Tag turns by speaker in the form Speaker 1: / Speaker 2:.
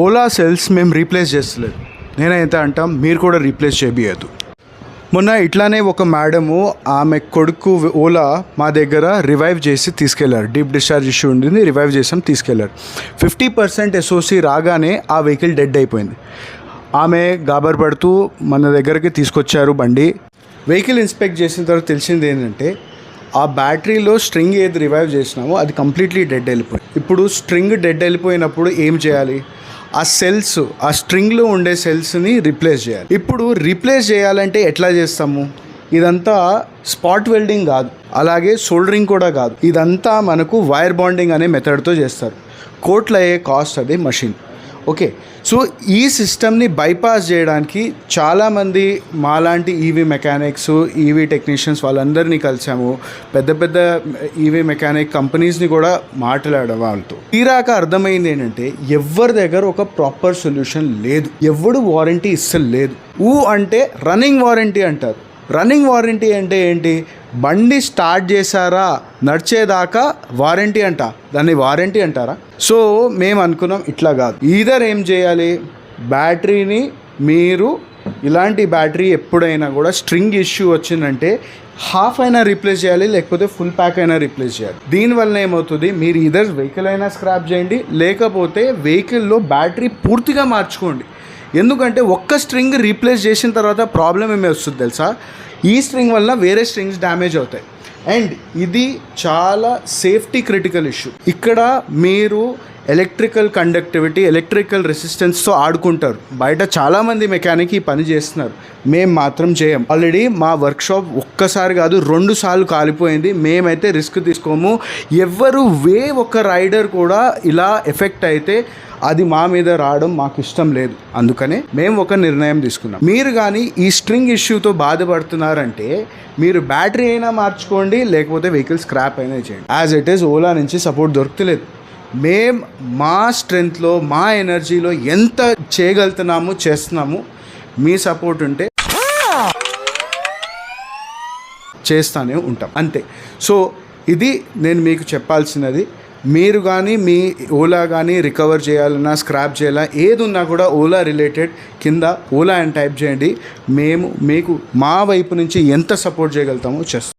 Speaker 1: Ola cells మేము replace చేస్తలేదు. నేనైతే అంటాం మీరు కూడా రీప్లేస్ చేయబోయద్దు. మొన్న ఇట్లానే ఒక మేడము ఆమె కొడుకు ఓలా మా దగ్గర రివైవ్ చేసి తీసుకెళ్లారు. డీప్ డిశ్చార్జ్ ఇష్యూ ఉండింది, రివైవ్ చేసాం, తీసుకెళ్లారు. 50% SOC రాగానే ఆ వెహికల్ డెడ్ అయిపోయింది. ఆమె గాబర్ పడుతూ మన దగ్గరికి తీసుకొచ్చారు బండి. వెహికల్ ఇన్స్పెక్ట్ చేసిన తర్వాత తెలిసింది ఏంటంటే ఆ బ్యాటరీలో స్ట్రింగ్ ఏది రివైవ్ చేసినామో అది కంప్లీట్లీ డెడ్ వెళ్ళిపోయింది. ఇప్పుడు స్ట్రింగ్ డెడ్ వెళ్ళిపోయినప్పుడు ఏం చేయాలి? ఆ సెల్స్, ఆ స్ట్రింగ్లో ఉండే సెల్స్ని రీప్లేస్ చేయాలి. ఇప్పుడు రీప్లేస్ చేయాలంటే ఎట్లా చేస్తాము? ఇదంతా స్పాట్ వెల్డింగ్ కాదు, అలాగే సోల్డరింగ్ కూడా కాదు. ఇదంతా మనకు వైర్ బాండింగ్ అనే మెథడ్తో చేస్తారు. కోట్లు అయ్యే కాస్ట్ అది మెషిన్. ఓకే, సో ఈ సిస్టమ్ని బైపాస్ చేయడానికి చాలామంది మాలాంటి ఈవీ మెకానిక్స్, ఈవీ టెక్నీషియన్స్ వాళ్ళందరినీ కలిసాము. పెద్ద పెద్ద ఈవీ మెకానిక్ కంపెనీస్ని కూడా మాట్లాడడం వాళ్ళతో. తీరాక అర్థమైంది ఏంటంటే ఎవరి దగ్గర ఒక ప్రాపర్ సొల్యూషన్ లేదు, ఎవడు వారంటీ ఇస్తలేదు. అంటే రన్నింగ్ వారంటీ అంటారు. రన్నింగ్ వారంటీ అంటే ఏంటి? బండి స్టార్ట్ చేశారా నడిచేదాకా వారంటీ అంట, దాన్ని వారంటీ అంటారా? సో మేము అనుకున్నాం ఇట్లా కాదు. ఈధర్ ఏం చేయాలి, బ్యాటరీని మీరు ఇలాంటి బ్యాటరీ ఎప్పుడైనా కూడా స్ట్రింగ్ ఇష్యూ వచ్చిందంటే హాఫ్ అయినా రీప్లేస్ చేయాలి, లేకపోతే ఫుల్ ప్యాక్ అయినా రీప్లేస్ చేయాలి. దీనివల్ల ఏమవుతుంది, మీరు ఈధర్ వెహికల్ అయినా స్క్రాప్ చేయండి, లేకపోతే వెహికల్లో బ్యాటరీ పూర్తిగా మార్చుకోండి. ఎందుకంటే ఒక్క స్ట్రింగ్ రీప్లేస్ చేసిన తర్వాత ప్రాబ్లం ఏమి వస్తుంది తెలుసా? ఈ స్ట్రింగ్ వల్ల వేరే స్ట్రింగ్స్ డ్యామేజ్ అవుతాయి. అండ్ ఇది చాలా సేఫ్టీ క్రిటికల్ ఇష్యూ. ఇక్కడ మీరు ఎలక్ట్రికల్ కండక్టివిటీ, ఎలక్ట్రికల్ రెసిస్టెన్స్తో ఆడుకుంటారు. బయట చాలామంది మెకానిక్ ఈ పని చేస్తున్నారు, మేము మాత్రం చేయం. ఆల్రెడీ మా వర్క్షాప్ ఒక్కసారి కాదు 2 సార్లు కాలిపోయింది. మేమైతే రిస్క్ తీసుకోము. ఎవరు ఒక రైడర్ కూడా ఇలా ఎఫెక్ట్ అయితే అది మా మీద రావడం మాకు ఇష్టం లేదు. అందుకనే మేము ఒక నిర్ణయం తీసుకున్నాం. మీరు కానీ ఈ స్ట్రింగ్ ఇష్యూతో బాధపడుతున్నారంటే మీరు బ్యాటరీ అయినా మార్చుకోండి, లేకపోతే వెహికల్ స్క్రాప్ అయినా చేయండి. యాజ్ ఇట్ ఈస్ ఓలా నుంచి సపోర్ట్ దొరుకుతలేదు. మేము మా స్ట్రెంగ్త్లో, మా ఎనర్జీలో ఎంత చేయగలుగుతున్నాము చేస్తున్నాము. మీ సపోర్ట్ ఉంటే చేస్తూనే ఉంటాం, అంతే. సో ఇది నేను మీకు చెప్పాల్సినది. మీరు కానీ మీ ఓలా కానీ రికవర్ చేయాలన్నా, స్క్రాప్ చేయాలా, ఏది ఉన్నా కూడా ఓలా రిలేటెడ్ కింద ఓలా అని టైప్ చేయండి. మేము మీకు మా వైపు నుంచి ఎంత సపోర్ట్ చేయగలుగుతామో చేస్తాం.